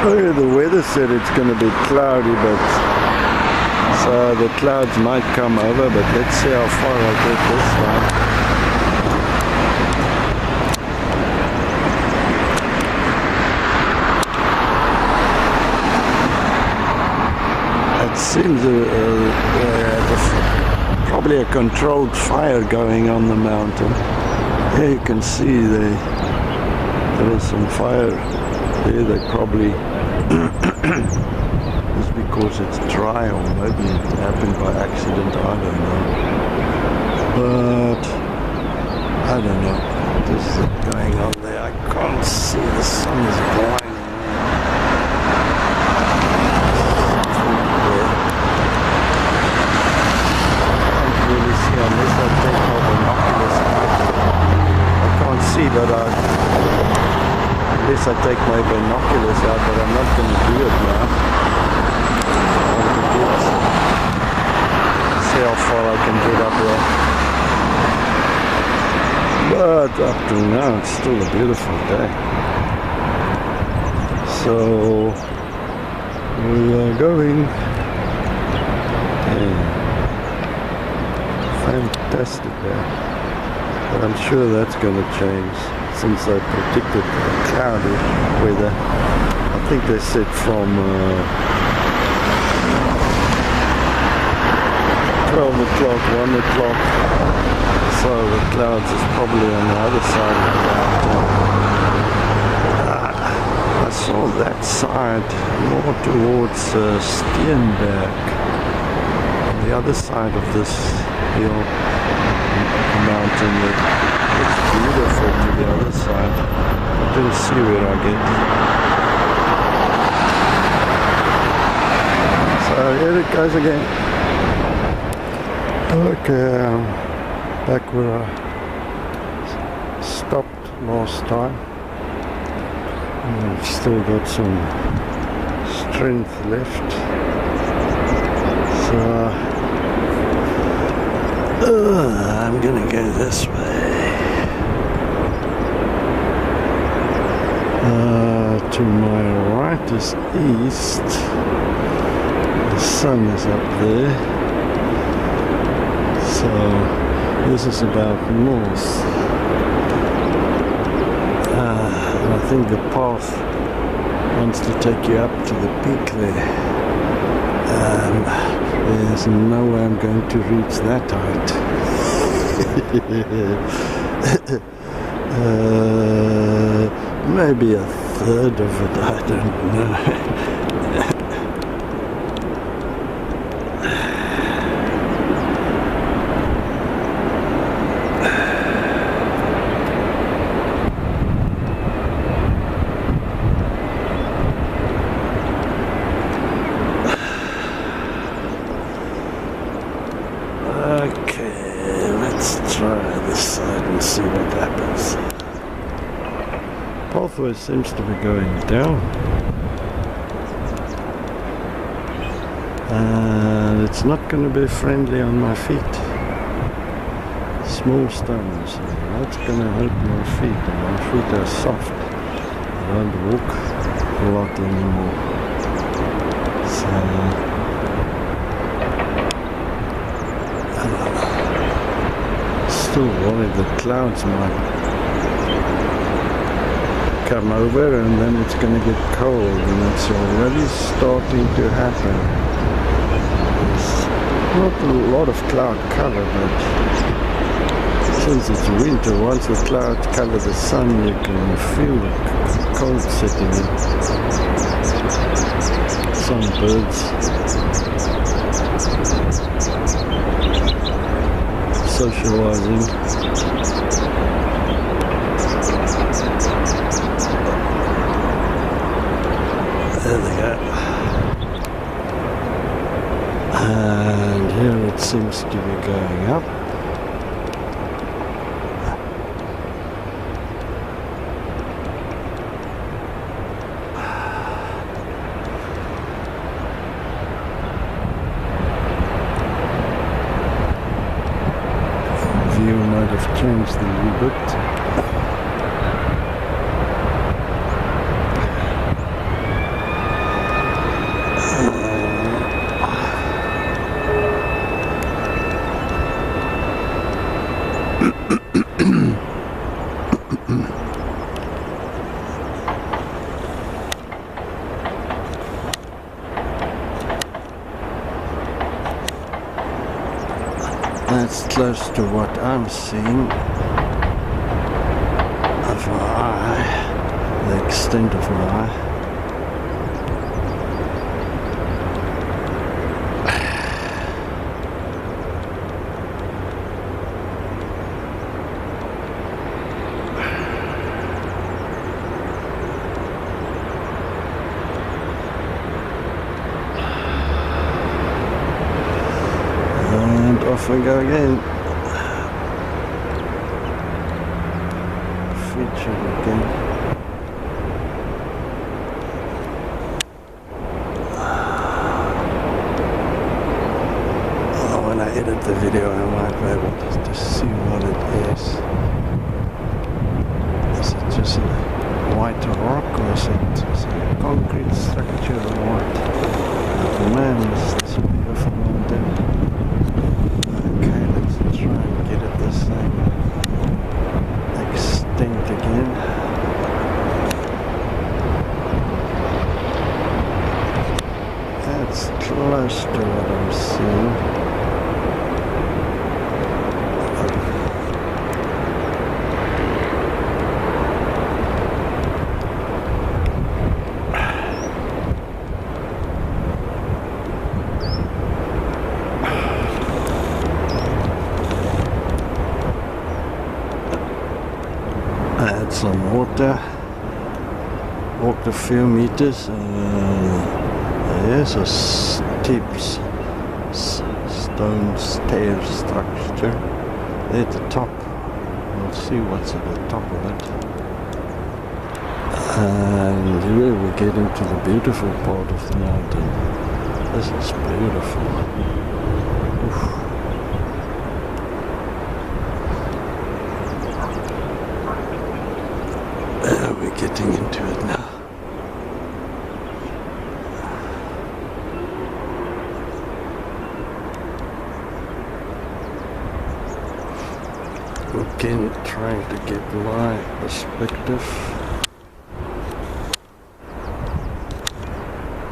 Oh, the weather said it's going to be cloudy, but so the clouds might come over, but let's see how far I get this time. It seems probably a controlled fire going on the mountain. Here you can see there is some fire there. They probably it's because it's dry, or maybe it happened by accident, I don't know. But I don't know what is going on there. I can't see, the sun is blinding. Can't really see unless I take my binoculars out. I can't see, but unless I take my binoculars out, but I'm not going to do it now. See how far I can get up there. But up to now, it's still a beautiful day. So we are going. Fantastic day. But I'm sure that's going to change, since I predicted cloudy weather. I think they said from 12 o'clock, 1 o'clock. So the clouds is probably on the other side of the mountain. I saw that side more towards Steenberg. On the other side of this hill, mountain, it's beautiful to the other side. I didn't see where I get. So here it goes again. Okay, back where I stopped last time. And I've still got some strength left. So I'm gonna go this way. To my right is east. The sun is up there. So this is about north. I think the path wants to take you up to the peak there. There's no way I'm going to reach that height. Maybe a third of it, I don't know. Pathway seems to be going down, and it's not going to be friendly on my feet. Small stones, that's going to hurt my feet, and my feet are soft. I don't walk a lot anymore. So I don't know. Still worried the clouds might come over, and then it's going to get cold, and it's already starting to happen. There's not a lot of cloud cover, but since it's winter, once the clouds cover the sun, you can feel the cold setting in. Some birds socializing. There they go. And here it seems to be going up. View might have changed a little bit. It's close to what I'm seeing of my eye, the extent of my eye. And off we go again. Feature again. Oh, when I edit the video I might be able to see what it is. Is it just a white rock or is it just a concrete structure or what? Oh man, this is a beautiful mountain. Okay, let's try and get it the same extent again. That's close to what I'm seeing. Add some water, walked a few meters, there's a steep stone stair structure there at the top. We'll see what's at the top of it. And here we get into the beautiful part of the mountain. This is beautiful. Oof. We're getting into it now. Again, trying to get my perspective.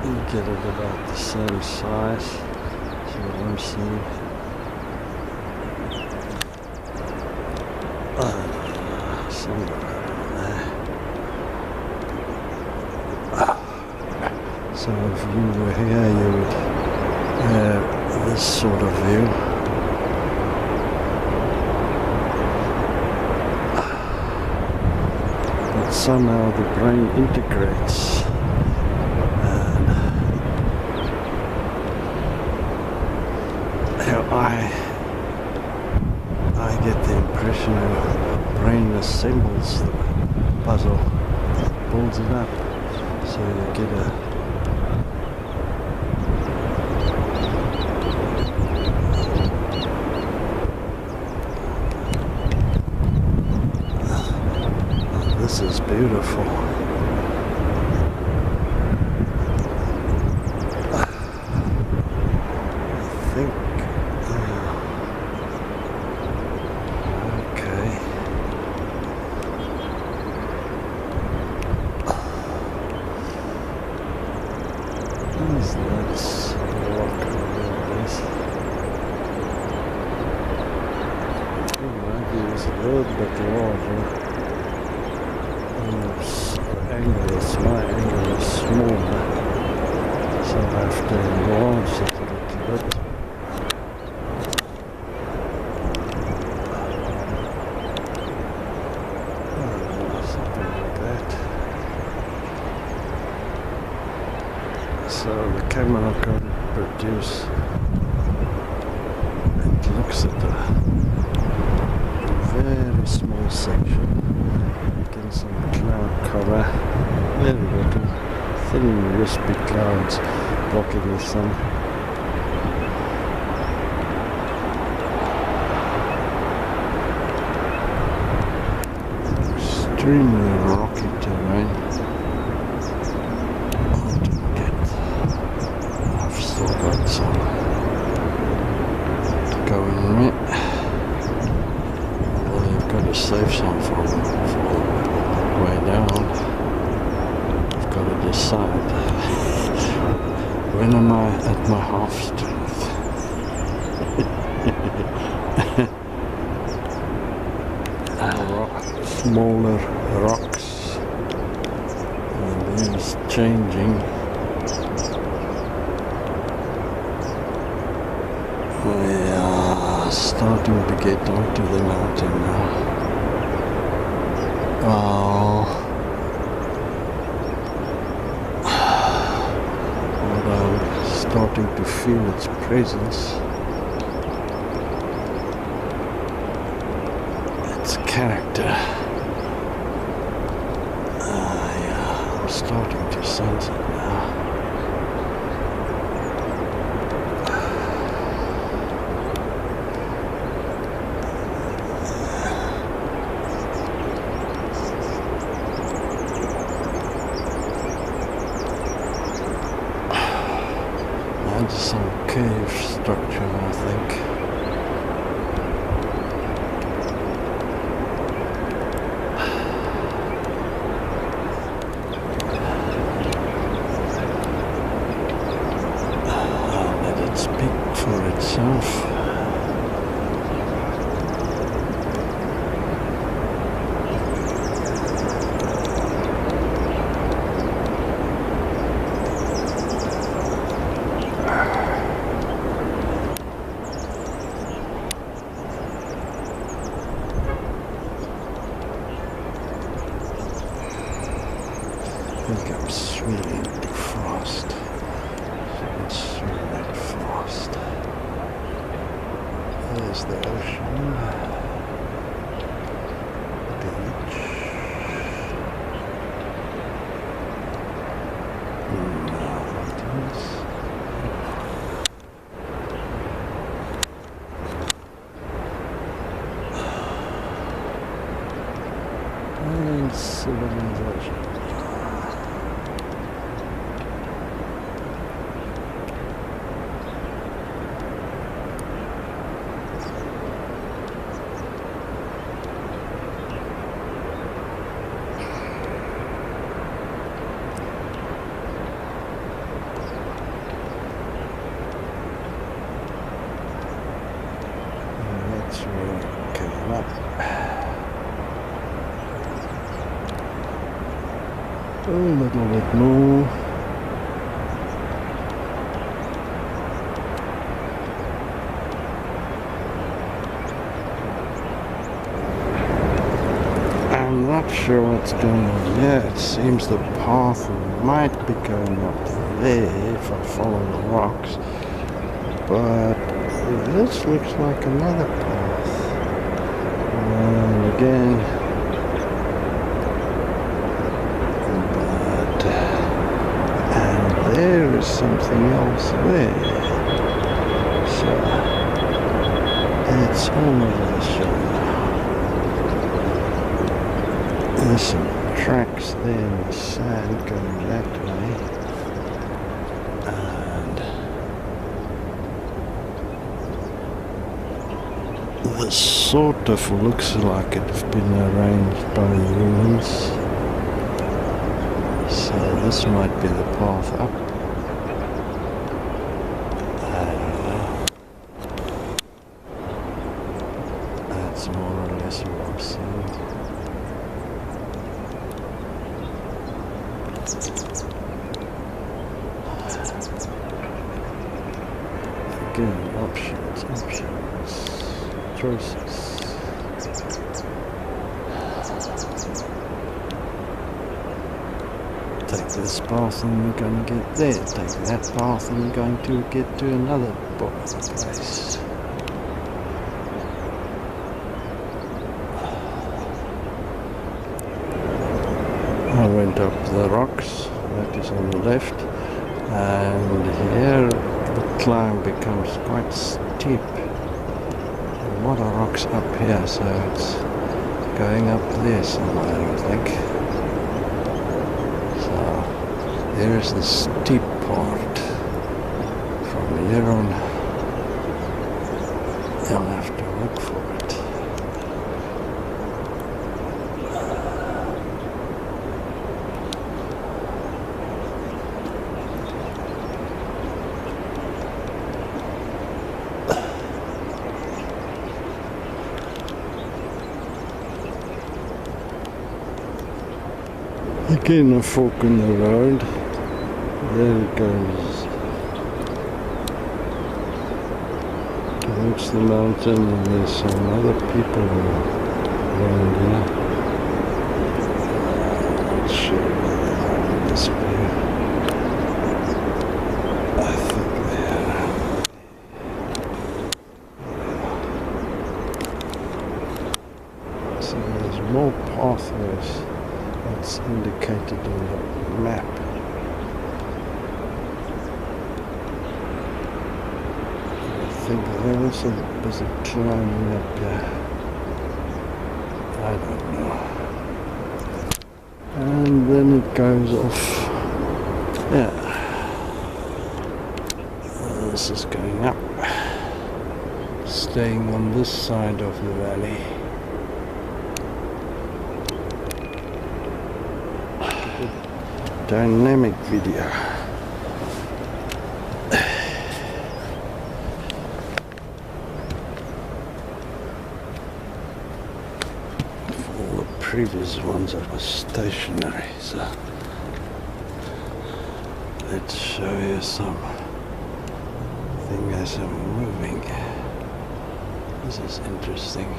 You get it about the same size. That's what I'm seeing. Somewhere. So if you were here, you would have this sort of view. But somehow the brain integrates. And I get the impression the brain assembles the puzzle, pulls it up, so you get a This is beautiful. I think, okay. Let's walk over this. Maybe it's a little bit larger. My angle is smaller, so I have to enlarge it a little bit. Something like that. So the camera can produce, it looks at a very small section, getting some cloud cover. There we go, thin wispy clouds blocking the sun. Extremely rocky terrain. I've still got some to go in it. Well, you've got to save some for the way down. Got to decide when am I at my half strength. smaller rocks, and then it's changing. We are starting to get onto the mountain now. Wow. But I'm starting to feel its presence. Its character. Yeah, I'm starting to sense it now. Some cave structure, I think. I'll let it speak for itself. I think I'm swimming too fast. It's swimming fast. There's the ocean. Beach. Mountains. And civilization. That's where it came up. A little bit more. I'm not sure what's going on. Yeah, it seems the path might be going up there if I follow the rocks, but this looks like another path. And again, there is something else there. So it's all over the show. There's some tracks there in the sand going that way. And this sort of looks like it's been arranged by humans. So this might be the path up. I don't know. That's more or less what I'm seeing. Again, options, choices. Take this path and we're going to get there. Take that path and we're going to get to another place. I went up the rocks, that is on the left, and here the climb becomes quite steep. A lot of rocks up here, so it's going up there somewhere, I think. There is the steep part. From here on, you'll have to look for it. Again a fork in the road. There it goes towards the mountain, and there's some other people around here. Not sure where they are in this view. I think they are. So there's more pathways that's indicated on the map. I think there is a bit of climbing up there. I don't know. And then it goes off. Yeah. This is going up. Staying on this side of the valley. Dynamic video. For all the previous ones I was stationary, so let's show you some thing as I'm moving. This is interesting.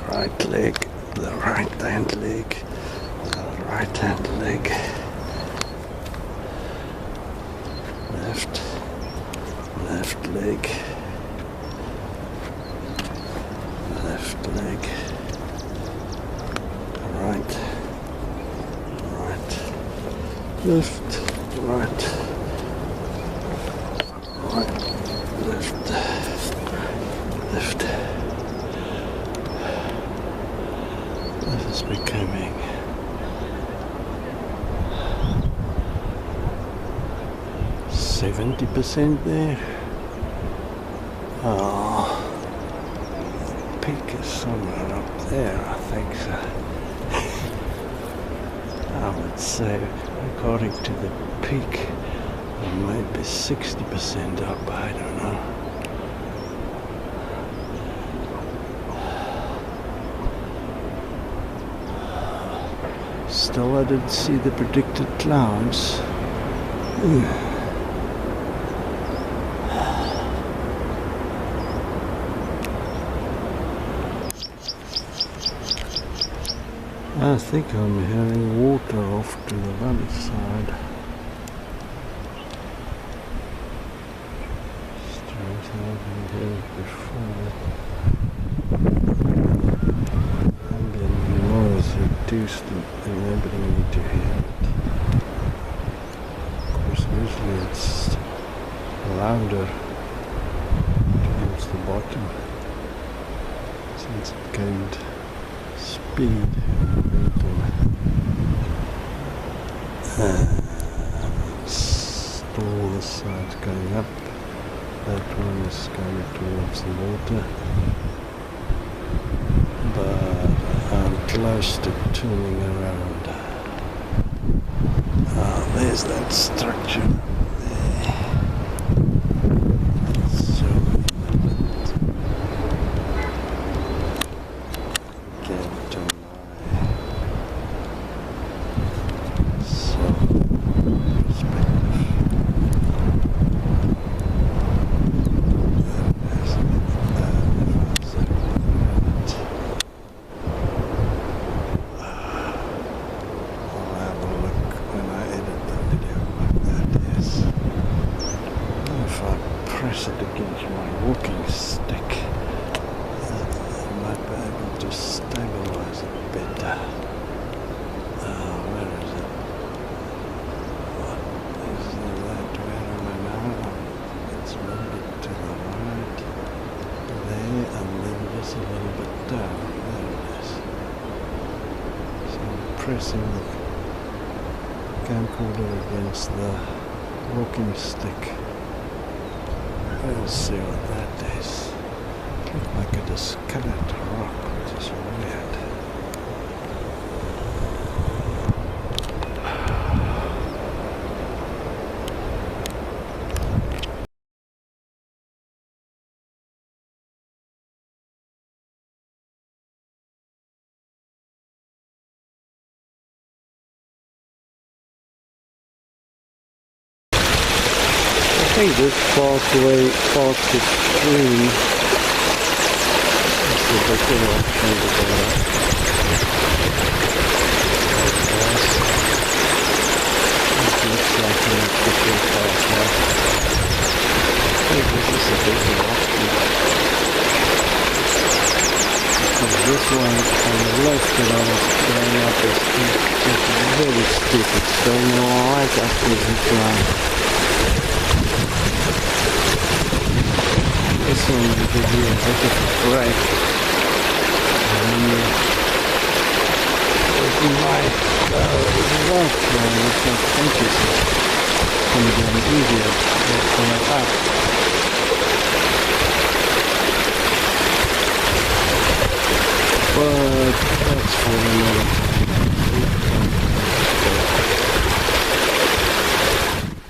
Right leg, the right hand leg, the right hand leg, left leg, left leg, right, left, right, left, left. This is becoming %70 there. Oh, the peak is somewhere up there, I think so. I would say, according to the peak, it might be 60% up, I don't know. Still, I didn't see the predicted clouds. I think I'm hearing water off to the valley side. Straight out in here before. Reduced and enabling me to hear it. Of course, usually it's louder towards the bottom since it gained speed and momentum. All the sides going up. That one is going towards the water. But I'm close to turning around. There's that structure there. So get to my perspective. I'll have a look when I edit the video what that is. pressing the camcorder against the walking stick. We'll see what that is. Looks like a discolored rock, which is weird. I think this pathway past the stream is the better option to go up. It looks like an official pathway. I think this is a better option. Because this one on the left that I was going up is just very stupid. So no, I like actually this one. This one will give you a bit of a break. And it might go left one, which I think is going to be easier to go up. But that's for the